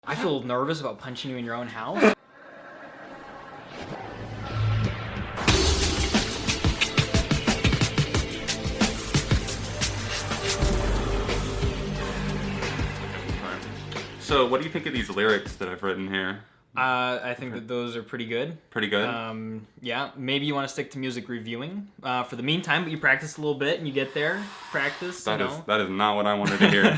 I feel nervous about punching you in your own house. So, what do you think of these lyrics that I've written here? I think that those are pretty good. Pretty good? Yeah, maybe you want to stick to music reviewing for the meantime, but you practice a little bit and you get there. Practice, That is not what I wanted to hear.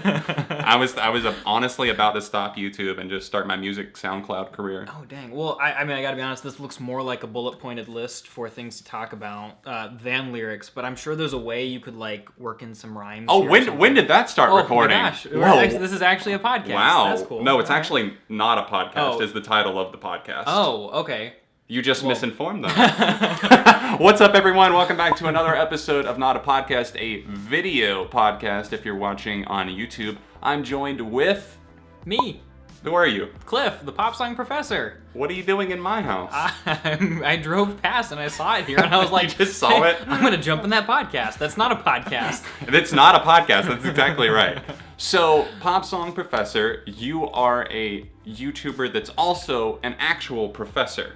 I was honestly about to stop YouTube and just start my music SoundCloud career. Oh, dang. Well, I mean, I gotta be honest, this looks more like a bullet-pointed list for things to talk about than lyrics, but I'm sure there's a way you could, like, work in some rhymes. Oh, when did that start recording? Oh, my gosh. Whoa. This is actually a podcast. Wow. That's cool. No, it's actually not a podcast, is the title of the podcast. Oh, okay. You just misinformed them. What's up, everyone? Welcome back to another episode of Not a Podcast, a video podcast if you're watching on YouTube. I'm joined with... Me. Who are you? Cliff, the pop song professor. What are you doing in my house? I drove past and I saw it here and I was like... You just saw it? I'm going to jump in that podcast. That's not a podcast. It's not a podcast. That's exactly right. So, Pop Song Professor, you are a YouTuber that's also an actual professor,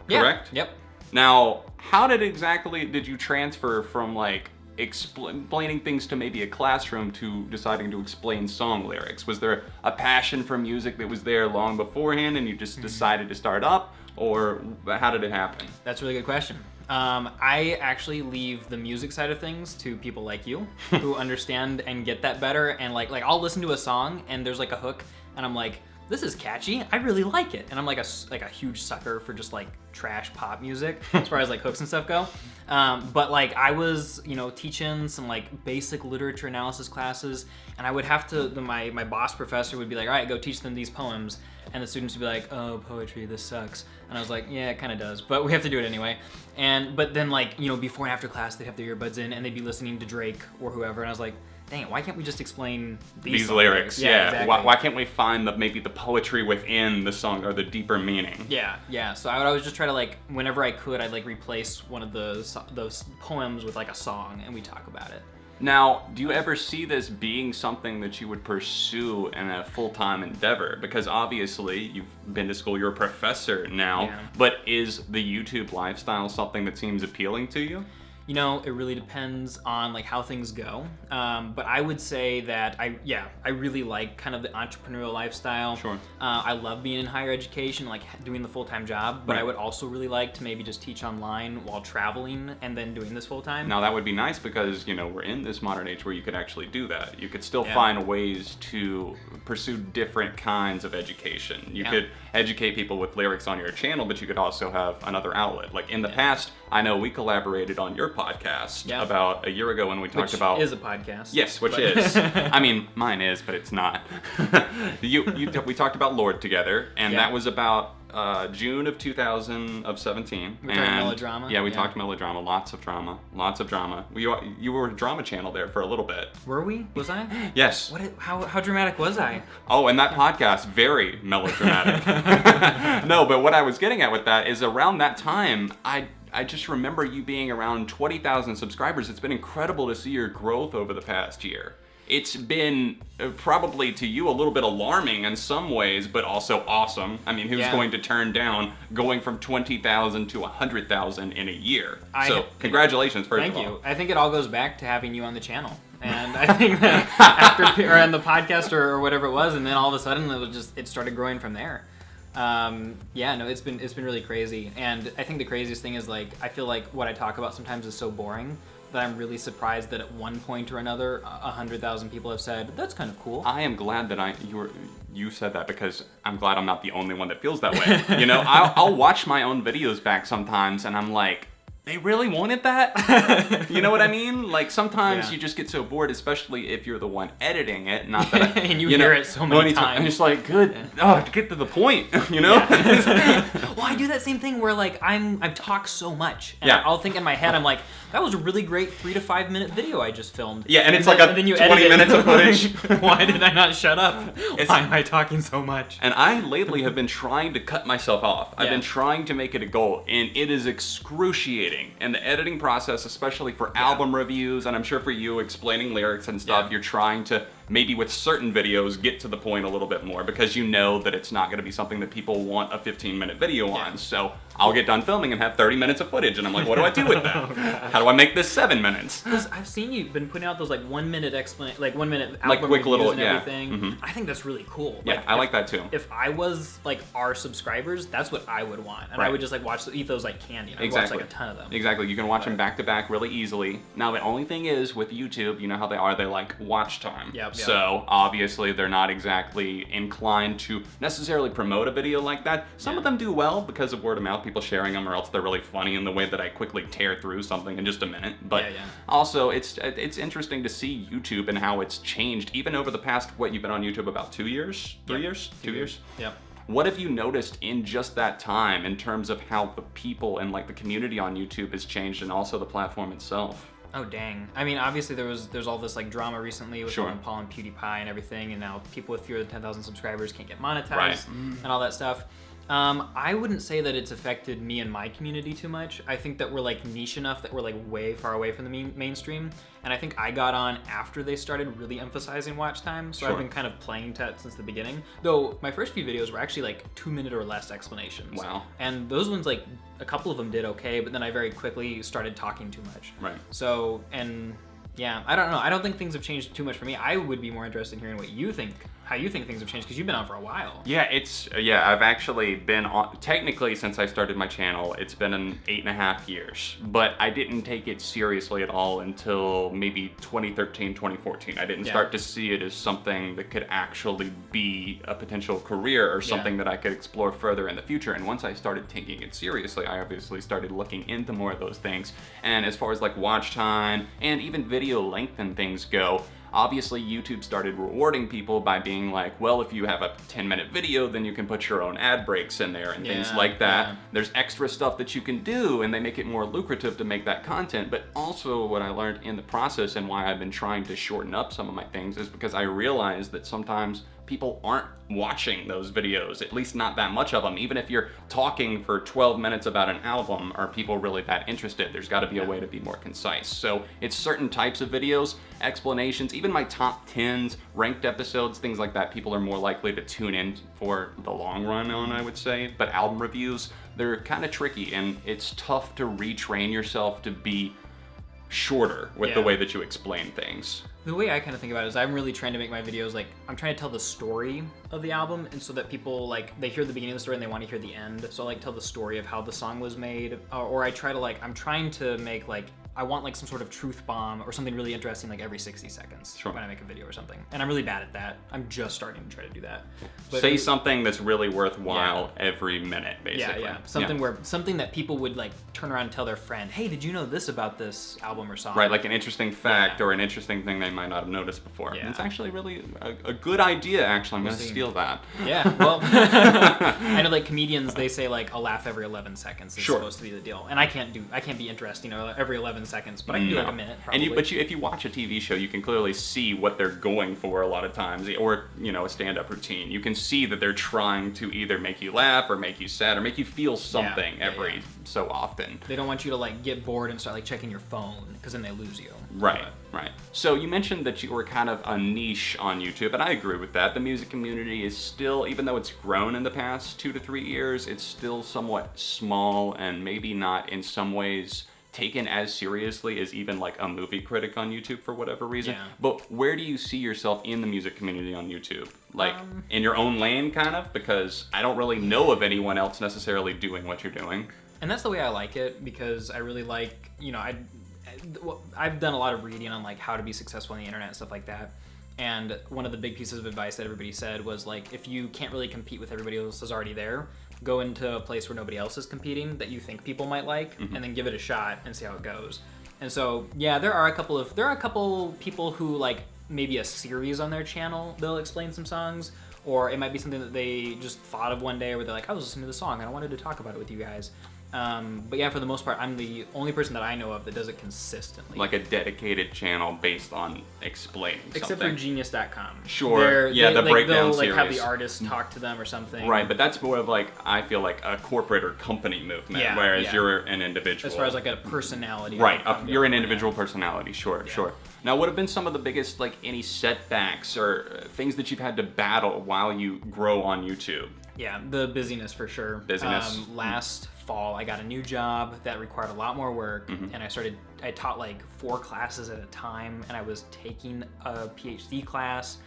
correct? Yep. Now, how did you transfer from, like, explaining things to maybe a classroom to deciding to explain song lyrics? Was there a passion for music that was there long beforehand and you just decided to start up, or how did it happen? That's a really good question. I actually leave the music side of things to people like you who understand and get that better, and like I'll listen to a song and there's like a hook and I'm like, this is catchy, I really like it. And I'm like a huge sucker for just like trash pop music as far as like hooks and stuff go. But like I was, teaching some like basic literature analysis classes, and I would have to, my boss professor would be like, all right, go teach them these poems. And the students would be like, oh, poetry, this sucks. And I was like, yeah, it kind of does, but we have to do it anyway. But then like, before and after class, they'd have their earbuds in and they'd be listening to Drake or whoever. And I was like, dang it, why can't we just explain these lyrics? Yeah. Exactly. Why can't we find maybe the poetry within the song or the deeper meaning? Yeah. So I would always just try to like, whenever I could, I'd like replace one of those poems with like a song and we talk about it. Now, do you ever see this being something that you would pursue in a full-time endeavor? Because obviously you've been to school, you're a professor now, but is the YouTube lifestyle something that seems appealing to you? It really depends on like how things go. But I would say that I really like kind of the entrepreneurial lifestyle. Sure. I love being in higher education, like doing the full-time job, but Right. I would also really like to maybe just teach online while traveling and then doing this full-time. Now that would be nice because, we're in this modern age where you could actually do that. You could still find ways to pursue different kinds of education. You could educate people with lyrics on your channel, but you could also have another outlet. Like in the past, I know we collaborated on your podcast about a year ago when we talked about... Which is a podcast. Yes, which is. I mean, mine is, but it's not. We talked about Lord together, and that was about June of 2017. We talked melodrama. Yeah, we talked melodrama. Lots of drama. You were a drama channel there for a little bit. Were we? Was I? Yes. How dramatic was I? Oh, and that podcast, very melodramatic. No, but what I was getting at with that is around that time, I just remember you being around 20,000 subscribers. It's been incredible to see your growth over the past year. It's been probably to you a little bit alarming in some ways, but also awesome. I mean, who's going to turn down going from 20,000 to 100,000 in a year? So congratulations, first of all. Thank you. I think it all goes back to having you on the channel. And I think that or on the podcast or whatever it was, and then all of a sudden it started growing from there. It's been really crazy. And I think the craziest thing is like, I feel like what I talk about sometimes is so boring that I'm really surprised that at one point or another, 100,000 people have said, that's kind of cool. I am glad that you said that, because I'm glad I'm not the only one that feels that way. I'll watch my own videos back sometimes and I'm like, they really wanted that? You know what I mean? Like sometimes you just get so bored, especially if you're the one editing it. Not that and you hear it so many times. I'm just like, good. Oh, get to the point. Well, I do that same thing where like I've talked so much, and I'll think in my head, I'm like, that was a really great 3 to 5 minute video I just filmed. Yeah, and it's like 20 minutes of footage. Why did I not shut up? Why am I talking so much? And I lately have been trying to cut myself off. I've been trying to make it a goal, and it is excruciating. And the editing process, especially for album reviews, and I'm sure for you explaining lyrics and stuff, you're trying to maybe with certain videos get to the point a little bit more, because you know that it's not going to be something that people want a 15-minute video on. So I'll get done filming and have 30 minutes of footage, and I'm like, what do I do with that? How do I make this 7 minutes? Because I've seen you've been putting out those like 1 minute like 1 minute album like quick little and everything. I think that's really cool. Yeah, I like that too. If I was like our subscribers, that's what I would want, and I would just like eat those like candy. And I'd watch like a ton of them. Exactly, you can watch them back to back really easily. Now the only thing is with YouTube, you know how they are, they like watch time. So obviously they're not exactly inclined to necessarily promote a video like that. Some of them do well because of word of mouth, people sharing them, or else they're really funny in the way that I quickly tear through something in just a minute. But also it's interesting to see YouTube and how it's changed even over the past, what, you've been on YouTube about 2 years? 3 years? 2 years? Yep. What have you noticed in just that time in terms of how the people and like the community on YouTube has changed, and also the platform itself? Oh dang! I mean, obviously there's all this like drama recently with Logan Paul and PewDiePie and everything, and now people with fewer than 10,000 subscribers can't get monetized and all that stuff. I wouldn't say that it's affected me and my community too much. I think that we're like niche enough that we're like way far away from the mainstream. And I think I got on after they started really emphasizing watch time. So I've been kind of playing that since the beginning. Though my first few videos were actually like 2 minute or less explanations. Wow. And those ones, like a couple of them did okay, but then I very quickly started talking too much. Right. So, and yeah, I don't know. I don't think things have changed too much for me. I would be more interested in hearing what you think, how you think things have changed, because you've been on for a while. Yeah, I've actually been on, technically since I started my channel, it's been 8.5 years, but I didn't take it seriously at all until maybe 2013, 2014. I didn't start to see it as something that could actually be a potential career or something that I could explore further in the future. And once I started taking it seriously, I obviously started looking into more of those things. And as far as like watch time and even video length and things go, obviously YouTube started rewarding people by being like, well, if you have a 10-minute video, then you can put your own ad breaks in there and things like that. There's extra stuff that you can do, and they make it more lucrative to make that content. But also what I learned in the process, and why I've been trying to shorten up some of my things, is because I realized that sometimes people aren't watching those videos, at least not that much of them. Even if you're talking for 12 minutes about an album, are people really that interested? There's got to be a way to be more concise. So it's certain types of videos, explanations, even my top 10s, ranked episodes, things like that, people are more likely to tune in for the long run on, I would say. But album reviews, they're kind of tricky, and it's tough to retrain yourself to be shorter with the way that you explain things. The way I kind of think about it is I'm really trying to make my videos like, I'm trying to tell the story of the album, and so that people like, they hear the beginning of the story and they want to hear the end. So I like tell the story of how the song was made, or I try to like, I'm trying to make like, I want like some sort of truth bomb or something really interesting like every 60 seconds when I make a video or something. And I'm really bad at that. I'm just starting to try to do that. But say something that's really worthwhile every minute, basically. Something that people would like turn around and tell their friend, hey, did you know this about this album or song? Right, like an interesting fact or an interesting thing they might not have noticed before. And it's actually really a good idea, actually. I'm going to steal that. Yeah, well, I know like comedians, they say like a laugh every 11 seconds is supposed to be the deal. And I can't be interesting, every 11 seconds, but I can do like a minute probably. And if you watch a TV show, you can clearly see what they're going for a lot of times, or a stand-up routine. You can see that they're trying to either make you laugh or make you sad or make you feel something every so often. They don't want you to like get bored and start like checking your phone, because then they lose you. Right. So you mentioned that you were kind of a niche on YouTube, and I agree with that. The music community is still, even though it's grown in the past 2 to 3 years, it's still somewhat small and maybe not in some ways taken as seriously as even like a movie critic on YouTube for whatever reason. But where do you see yourself in the music community on YouTube? Like in your own lane, kind of? Because I don't really know of anyone else necessarily doing what you're doing. And that's the way I like it, because I really like, I've done a lot of reading on like how to be successful on the internet and stuff like that. And one of the big pieces of advice that everybody said was like, if you can't really compete with everybody else who's already there, go into a place where nobody else is competing that you think people might like, and then give it a shot and see how it goes. And so, yeah, there are a couple people who like maybe a series on their channel, they'll explain some songs, or it might be something that they just thought of one day where they're like, I was listening to the song and I wanted to talk about it with you guys. But yeah, for the most part, I'm the only person that I know of that does it consistently. Like a dedicated channel based on explaining Except something. for Genius.com. Sure. Yeah, the breakdown they'll, series. Have the artists talk to them or something. Right, but that's more of like, I feel like a corporate or company movement, Yeah, whereas yeah. you're an individual. As far as like a personality. Right, you're an yeah. individual personality, sure, sure. Now, what have been some of the biggest, like, any setbacks or things that you've had to battle while you grow on YouTube? Yeah, the busyness for sure. Busyness. Last fall, I got a new job that required a lot more work, and I taught like 4 classes at a time, and I was taking a PhD class,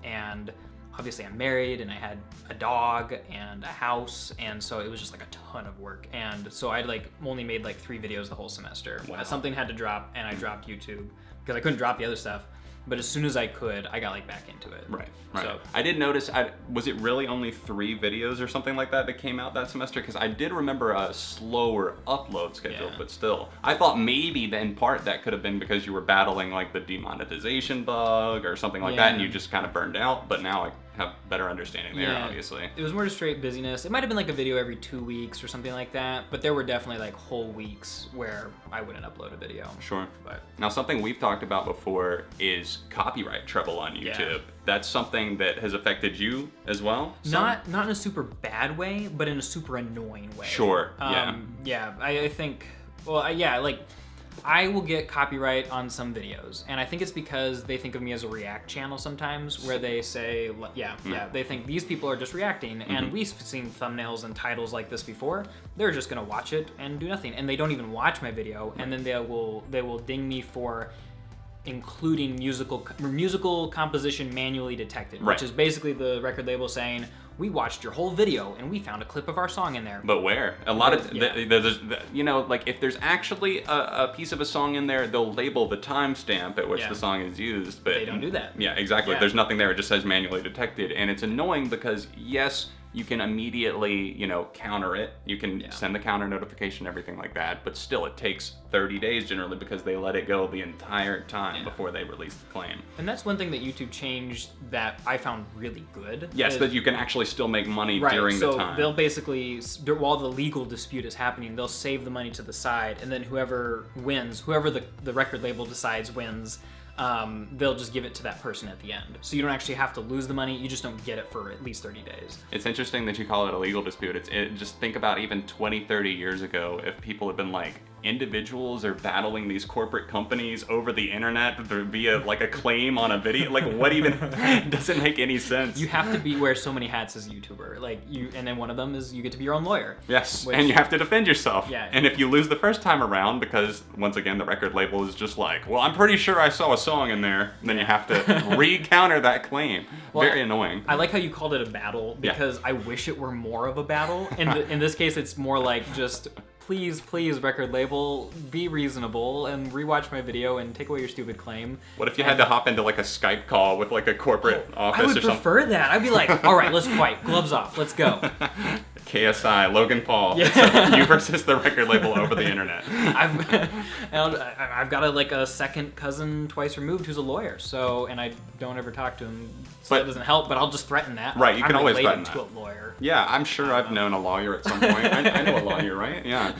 and obviously I'm married, and I had a dog and a house, and so it was just like a ton of work, and so I like only made like 3 videos the whole semester. Wow. Something had to drop, and I dropped YouTube because I couldn't drop the other stuff. But as soon as I could, I got like back into it. Right, right. So, I did notice, was it really only 3 videos or something like that came out that semester? Because I did remember a slower upload schedule, Yeah. but still. I thought maybe that in part that could have been because you were battling like the demonetization bug or something like that, and you just kind of burned out, but now I have better understanding there, obviously. It was more just straight busyness. It might have been like a video every 2 weeks or something like that, but there were definitely like whole weeks where I wouldn't upload a video. Sure. But Now, something we've talked about before is copyright trouble on YouTube. Yeah. That's something that has affected you as well? Some? not in a super bad way, but in a super annoying way. Sure, yeah. Yeah, I think, well, like, I will get copyright on some videos, and I think it's because they think of me as a react channel sometimes, where they say, they think these people are just reacting, and we've seen thumbnails and titles like this before. They're just gonna watch it and do nothing, and they don't even watch my video, and then they will ding me for including musical composition manually detected, Right. which is basically the record label saying, we watched your whole video and we found a clip of our song in there. But where? A lot of, Yeah. there's, you know, like if there's actually a piece of a song in there, they'll label the timestamp at which Yeah. the song is used. But They don't do that. Yeah, exactly. Yeah. There's nothing there. It just says manually detected. And it's annoying because, yes, you can immediately, you know, counter it. You can send the counter notification, everything like that. But still, it takes 30 days generally because they let it go the entire time before they release the claim. And that's one thing that YouTube changed that I found really good. Yes, is- that you can actually still make money during so the time. they'll basically, while the legal dispute is happening, they'll save the money to the side, and then whoever wins, whoever the record label decides wins, they'll just give it to that person at the end. So you don't actually have to lose the money, you just don't get it for at least 30 days. It's interesting that you call it a legal dispute. Just think about even 20, 30 years ago, if people had been like, individuals are battling these corporate companies over the internet via like a claim on a video. Like, what even doesn't make any sense. You have to wear so many hats as a YouTuber. And then one of them is you get to be your own lawyer. Yes, and you have to defend yourself. Yeah. And if you lose the first time around, because once again the record label is just like, well, I'm pretty sure I saw a song in there, then you have to re-counter that claim. Well, Very annoying. I like how you called it a battle because I wish it were more of a battle. In this case, it's more like just please, record label, be reasonable and rewatch my video and take away your stupid claim. What if you had to hop into like a Skype call with like a corporate office I or would something? prefer that. I'd be like, all right, let's fight. Gloves off. Let's go. KSI, Logan Paul. Yeah. You versus the record label over the internet. I've got a second cousin twice removed who's a lawyer, and I don't ever talk to him, so that doesn't help, but I'll just threaten that. Right, you can always threaten to that. a lawyer. Yeah, I'm sure I've known a lawyer at some point. I know a lawyer, right? Yeah.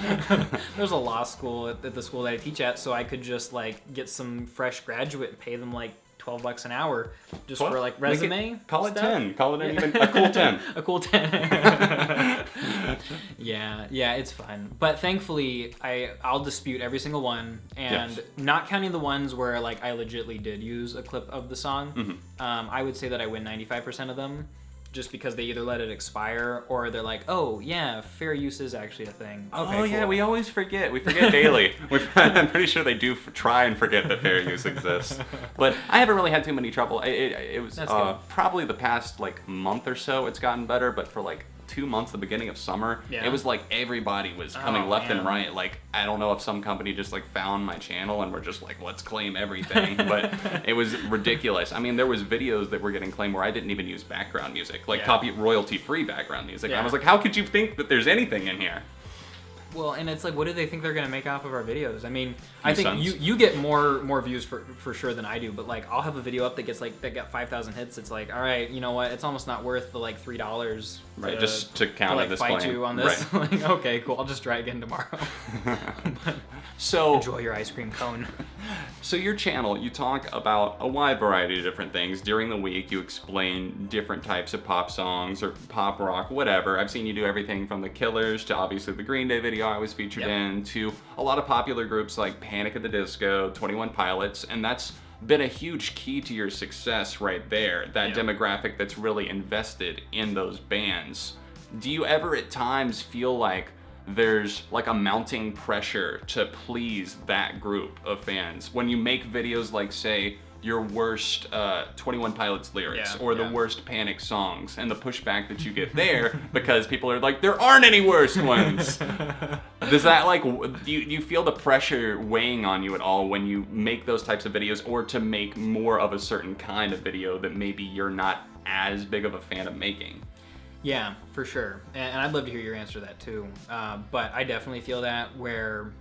There's a law school at the school that I teach at, so I could just get some fresh graduate and pay them $12 an hour just for resume. Call it stuff. 10. Call it even a cool 10. A cool 10. yeah, it's fun. But thankfully, I'll dispute every single one, and not counting the ones where I legitly did use a clip of the song. I would say that I win 95% of them. Just because they either let it expire or they're like, oh yeah, fair use is actually a thing. Okay, Oh yeah, cool. we always forget. We forget daily. I'm pretty sure they do try and forget that fair use exists. But I haven't really had too many trouble. It was probably the past month or so it's gotten better, but for 2 months, the beginning of summer, it was like everybody was coming left and right. I don't know if some company just found my channel and were just like, let's claim everything. But it was ridiculous. I mean, there was videos that were getting claimed where I didn't even use background music, royalty-free background music. I was like, how could you think that there's anything in here? Well, and it's like, what do they think they're gonna make off of our videos? I mean, I Few think cents. you get more views for sure than I do, but like I'll have a video up that got 5,000 hits. It's like, all right, you know what? It's almost not worth the like $3. Right, just to count like this fight claim. you on this. Right. Like, okay, cool. I'll just try again tomorrow. But So enjoy your ice cream cone. So your channel, you talk about a wide variety of different things. During the week, you explain different types of pop songs or pop rock, whatever. I've seen you do everything from The Killers to obviously the Green Day video I was featured in, to a lot of popular groups like Panic at the Disco, 21 Pilots, and that's been a huge key to your success right there, that demographic that's really invested in those bands. Do you ever at times feel like there's like a mounting pressure to please that group of fans when you make videos like, say, your worst 21 Pilots lyrics or the worst Panic songs, and the pushback that you get there because people are like, there aren't any worst ones? Does that like, do you feel the pressure weighing on you at all when you make those types of videos, or to make more of a certain kind of video that maybe you're not as big of a fan of making? Yeah, for sure. And I'd love to hear your answer to that too. But I definitely feel that where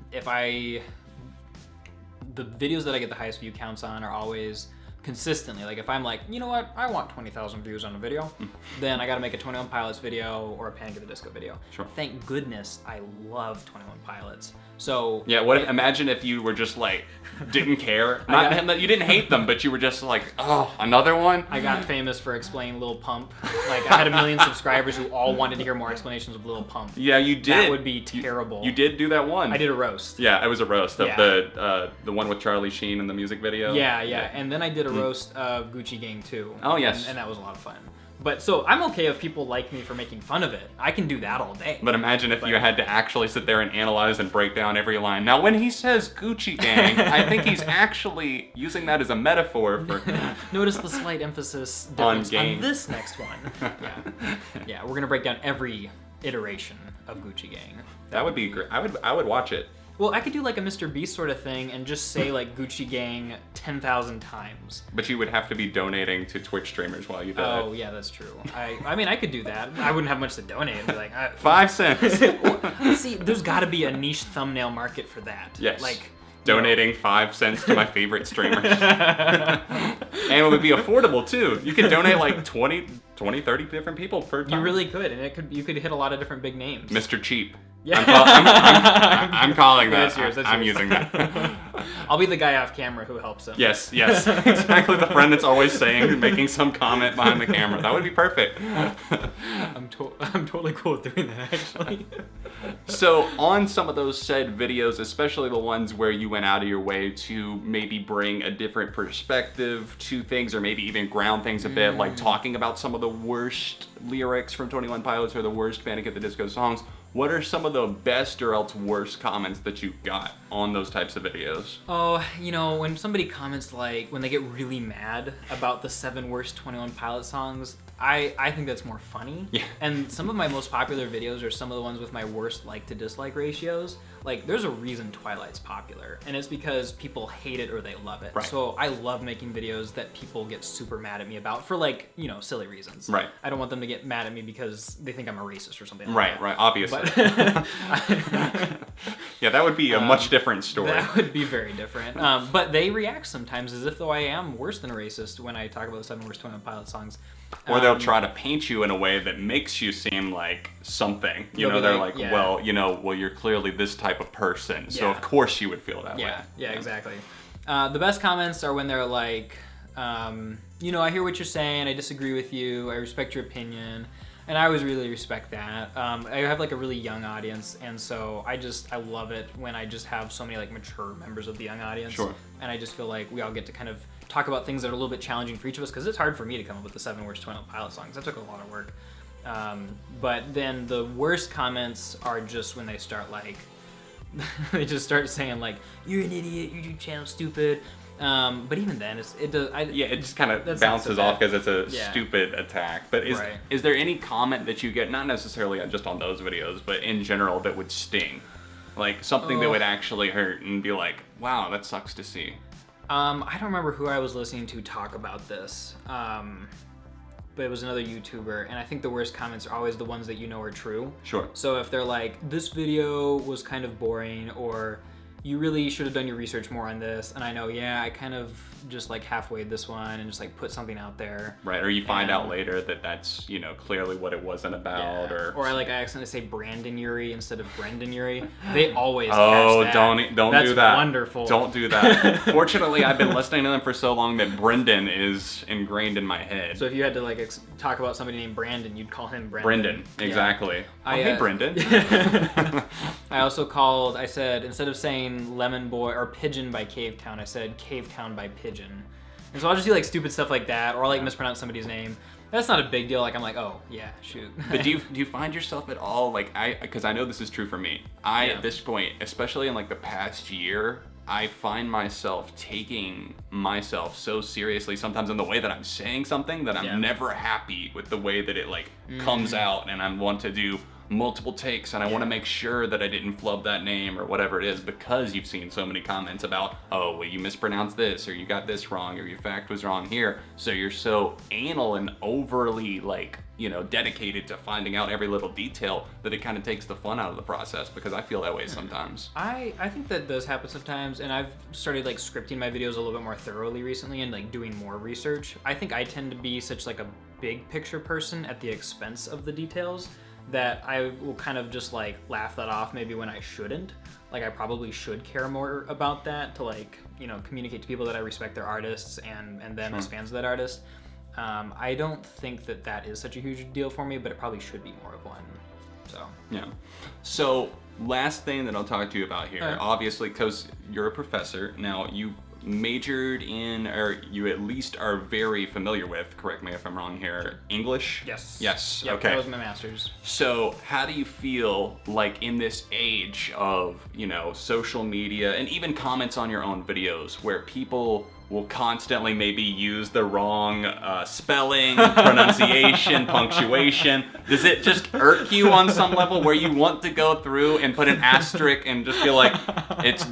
the videos that I get the highest view counts on are always consistently, like if I'm like, you know what, I want 20,000 views on a video, then I gotta make a 21 Pilots video or a Panic at the Disco video. Sure. Thank goodness I love 21 Pilots. So yeah, imagine if you were just like, didn't care. You didn't hate them, but you were just like, oh, another one? I got famous for explaining Lil Pump. Like I had 1 million subscribers who all wanted to hear more explanations of Lil Pump. Yeah, you did. That would be terrible. You did do that one. I did a roast. Yeah, it was a roast of the one with Charlie Sheen in the music video. Yeah. And then I did a roast of Gucci Gang too. Oh, yes. And that was a lot of fun. But so I'm okay if people like me for making fun of it. I can do that all day. But imagine if you had to actually sit there and analyze and break down every line. Now, when he says Gucci Gang, I think he's actually using that as a metaphor for... Notice the slight emphasis difference on this next one. Yeah, we're gonna break down every iteration of Gucci Gang. That would be great. I would watch it. Well, I could do like a Mr. Beast sort of thing and just say like Gucci Gang 10,000 times. But you would have to be donating to Twitch streamers while you did it. Oh, yeah, that's true. I mean, I could do that. I wouldn't have much to donate. I'd be like, 5 cents. See, there's got to be a niche thumbnail market for that. Yes. Like donating 5 cents to my favorite streamers. And it would be affordable too. You could donate like 20, 30 different people per time. You really could, and you could hit a lot of different big names. Mr. Cheap. Yeah. I'm calling that. That's yours. I'm using that. I'll be the guy off camera who helps him. Yes, exactly. The friend that's always making some comment behind the camera. That would be perfect. I'm totally cool with doing that, actually. So on some of those said videos, especially the ones where you went out of your way to maybe bring a different perspective to things, or maybe even ground things a bit, like talking about some of the worst lyrics from 21 Pilots or the worst Panic at the Disco songs, what are some of the best or else worst comments that you got on those types of videos? Oh, when somebody comments like, when they get really mad about the 7 worst 21 Pilot songs, I think that's more funny. Yeah. And some of my most popular videos are some of the ones with my worst like to dislike ratios. Like, there's a reason Twilight's popular, and it's because people hate it or they love it. Right. So I love making videos that people get super mad at me about for like, silly reasons. Right. I don't want them to get mad at me because they think I'm a racist or something like that. Right, obviously. But yeah, that would be a much different story. That would be very different. But they react sometimes as if though I am worse than a racist when I talk about the 7 worst 21 Pilot songs. Or they'll try to paint you in a way that makes you seem like something. They're like, yeah. well, you're clearly this type of person, so Yeah. of course you would feel that way. Yeah, exactly. The best comments are when they're like, I hear what you're saying, I disagree with you, I respect your opinion. And I always really respect that. I have like a really young audience, and so I love it when I just have so many like mature members of the young audience. Sure. And I just feel like we all get to kind of talk about things that are a little bit challenging for each of us, because it's hard for me to come up with the 7 worst 21 Pilot songs. That took a lot of work. But then the worst comments are just when they start like, they just start saying like, you're an idiot, your YouTube channel's stupid. But even then, it just kind of bounces off because it's a stupid attack. But Right. is there any comment that you get, not necessarily just on those videos, but in general, that would sting? Like something that would actually hurt and be like, wow, that sucks to see. I don't remember who I was listening to talk about this. but it was another YouTuber, and I think the worst comments are always the ones that you know are true. Sure. So if they're like, this video was kind of boring, or you really should have done your research more on this, and I know, yeah, I kind of just like halfwayed this one and just like put something out there. Right, or you find out later that that's, you know, clearly what it wasn't about, or I accidentally say Brandon Urie instead of Brendan Urie. They always catch that. don't That's do that. Wonderful. Don't do that. Fortunately, I've been listening to them for so long that Brendan is ingrained in my head. So if you had to like talk about somebody named Brandon, you'd call him Brendan. Brendan, exactly. Yeah. Hey, Brendan. I also I said, instead of saying Lemon Boy or Pigeon by Cavetown, I said Cavetown by Pigeon. And so I'll just do like stupid stuff like that, or I'll like mispronounce somebody's name. That's not a big deal. Like I'm like, oh yeah, shoot. But do you find yourself at all like because I know this is true for me. At this point, especially in like the past year, I find myself taking myself so seriously sometimes in the way that I'm saying something that I'm never happy with the way that it like comes out, and I want to do multiple takes, and I want to make sure that I didn't flub that name or whatever it is, because you've seen so many comments about, oh, well, you mispronounced this, or you got this wrong, or your fact was wrong here. So you're so anal and overly like, you know, dedicated to finding out every little detail that it kind of takes the fun out of the process, because I feel that way sometimes. I think that does happen sometimes, and I've started like scripting my videos a little bit more thoroughly recently and like doing more research. I think I tend to be such like a big picture person at the expense of the details that I will kind of just like laugh that off maybe when I shouldn't. Like I probably should care more about that to like, you know, communicate to people that I respect their artists and them as fans of that artist. I don't think that is such a huge deal for me, but it probably should be more of one. So yeah. So last thing that I'll talk to you about here, obviously, because you're a professor now, you majored in, or you at least are very familiar with, correct me if I'm wrong here, English? Yes. Okay. That was my master's. So how do you feel like in this age of, you know, social media and even comments on your own videos where people will constantly maybe use the wrong spelling, pronunciation, punctuation? Does it just irk you on some level where you want to go through and put an asterisk and just feel like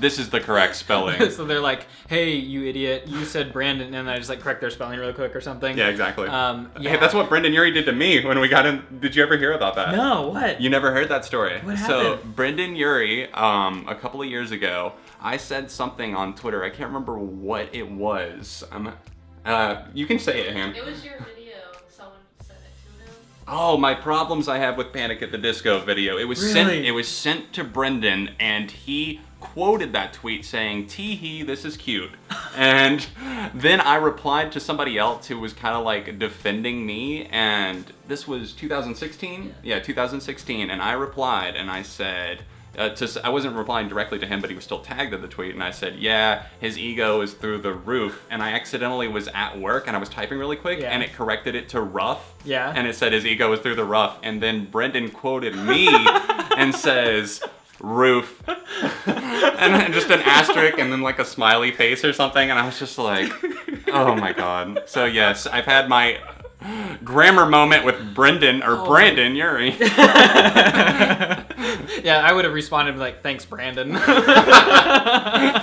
this is the correct spelling? So they're like, hey, you idiot, you said Brandon, and I just like correct their spelling real quick or something. Yeah, exactly. Hey, that's what Brendan Urie did to me when we got in. Did you ever hear about that? No, what? You never heard that story? What So happened? Brendan Urie, a couple of years ago, I said something on Twitter. I can't remember what it was. You can say it, Ham. It was your video. Someone sent it to him. Oh, my problems I have with Panic at the Disco video. It was sent. Really? It was sent to Brendan, and he quoted that tweet saying, "Tee hee, this is cute." And then I replied to somebody else who was kind of like defending me, and this was 2016. Yeah, 2016. And I replied, and I said. I wasn't replying directly to him, but he was still tagged in the tweet, and I said, yeah, his ego is through the roof, and I accidentally was at work, and I was typing really quick, and it corrected it to rough, and it said his ego is through the rough, and then Brendan quoted me and says, roof, and just an asterisk, and then like a smiley face or something, and I was just like, oh my god. So yes, I've had my grammar moment with Brendan Brandon Urie. Yeah, I would have responded like, thanks, Brandon.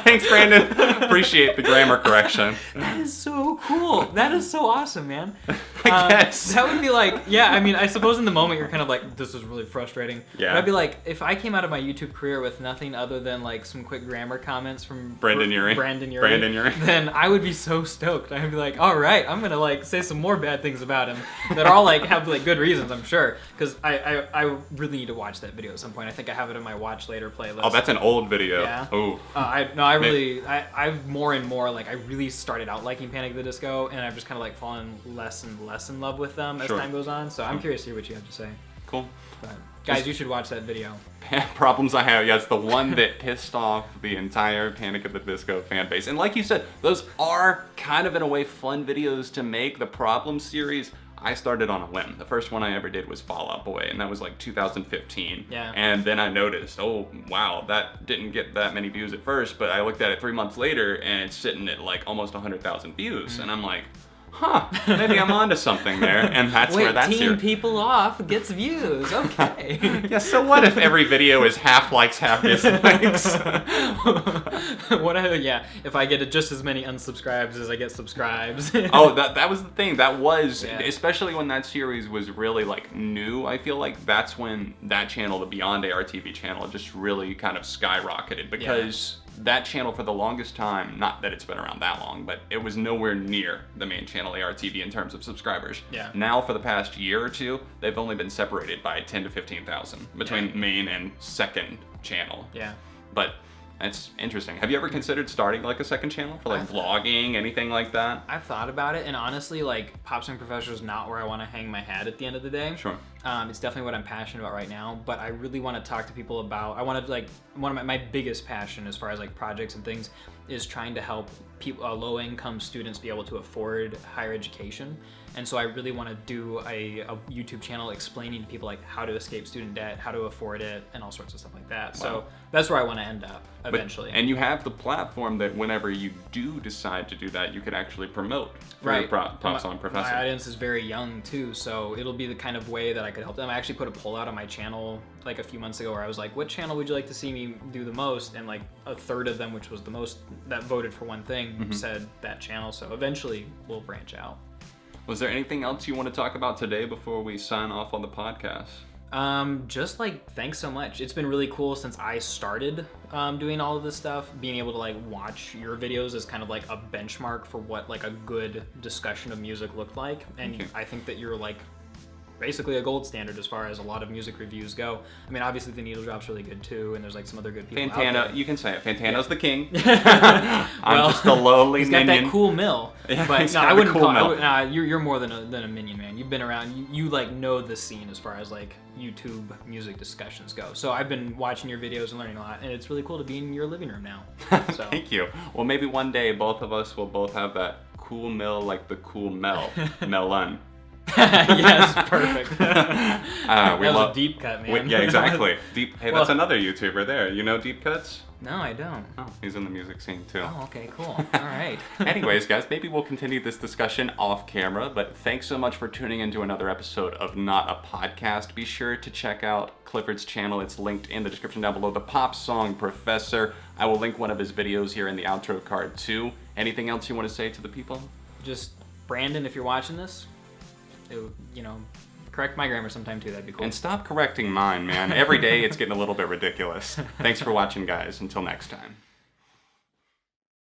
Thanks, Brandon. Appreciate the grammar correction. That is so cool. That is so awesome, man. I guess. That would be like, yeah, I mean, I suppose in the moment you're kind of like, this is really frustrating. Yeah. But I'd be like, if I came out of my YouTube career with nothing other than like some quick grammar comments from Brendan Urie, then I would be so stoked. I'd be like, all right, I'm gonna like say some more bad things about him that all like have like good reasons, I'm sure, because I really need to watch that video at some point. I think I have it in my watch later playlist. Oh, that's an old video. Yeah. Oh. I've more and more like I really started out liking Panic at the Disco, and I've just kind of like fallen less and less in love with them as time goes on. So I'm curious to hear what you have to say. Cool. But, guys, you should watch that video. Problems I have. Yeah, it's the one that pissed off the entire Panic at the Disco fan base. And like you said, those are kind of in a way fun videos to make. The Problem series, I started on a whim. The first one I ever did was Fall Out Boy, and that was like 2015. Yeah. And then I noticed, oh wow, that didn't get that many views at first, but I looked at it 3 months later, and it's sitting at like almost 100,000 views, and I'm like, maybe I'm onto something there, and that's where that's team people off gets views. Okay. Yeah, so what if every video is half likes, half dislikes? If I get just as many unsubscribes as I get subscribes. Oh, that was the thing. That was, Yeah. especially when that series was really like new, I feel like that's when that channel, the Beyond ARTV channel, just really kind of skyrocketed because that channel for the longest time, not that it's been around that long, but it was nowhere near the main channel ARTV in terms of subscribers. Yeah. Now for the past year or two, they've only been separated by 10 to 15,000 between main and second channel. Yeah. But that's interesting. Have you ever considered starting like a second channel for like vlogging, anything like that? I've thought about it, and honestly, like, Pop Song Professor is not where I want to hang my hat at the end of the day. Sure. It's definitely what I'm passionate about right now, but I really want to talk to people about, I want to, like, one of my biggest passion as far as, like, projects and things is trying to help people, low-income students be able to afford higher education. And so I really want to do a YouTube channel explaining to people, like, how to escape student debt, how to afford it, and all sorts of stuff like that. Wow. So that's where I want to end up eventually. And you have the platform that whenever you do decide to do that, you can actually promote for your Pop Song Professor. My audience is very young too, so it'll be the kind of way that I could help them. I actually put a poll out on my channel like a few months ago where I was like, what channel would you like to see me do the most? And like a third of them, which was the most that voted for one thing, said that channel. So eventually we'll branch out. Was there anything else you want to talk about today before we sign off on the podcast? Just like, thanks so much. It's been really cool since I started doing all of this stuff. Being able to like watch your videos is kind of like a benchmark for what like a good discussion of music looked like. And I think that you're like basically a gold standard as far as a lot of music reviews go. I mean, obviously the Needle Drop's really good too, and there's like some other good people out there. Fantana, you can say it. Fantana's the king. I'm just a lowly he's got minion. that cool mill. Yeah, But he's no, got I the wouldn't cool call. mill. You're more than a minion, man. You've been around. You like know the scene as far as like YouTube music discussions go. So I've been watching your videos and learning a lot, and it's really cool to be in your living room now. So. Thank you. Well, maybe one day both of us will both have that cool mill like the cool melon. Yes, perfect. That was a deep cut, man. Yeah, exactly. Deep. Hey, that's another YouTuber there. You know Deep Cuts? No, I don't. Oh, he's in the music scene too. Oh, okay, cool. All right. Anyways, guys, maybe we'll continue this discussion off camera, but thanks so much for tuning into another episode of Not a Podcast. Be sure to check out Clifford's channel. It's linked in the description down below. The Pop Song Professor. I will link one of his videos here in the outro card too. Anything else you want to say to the people? Just, Brandon, if you're watching this, correct my grammar sometime too. That'd be cool. And stop correcting mine, man. Every day it's getting a little bit ridiculous. Thanks for watching, guys. Until next time.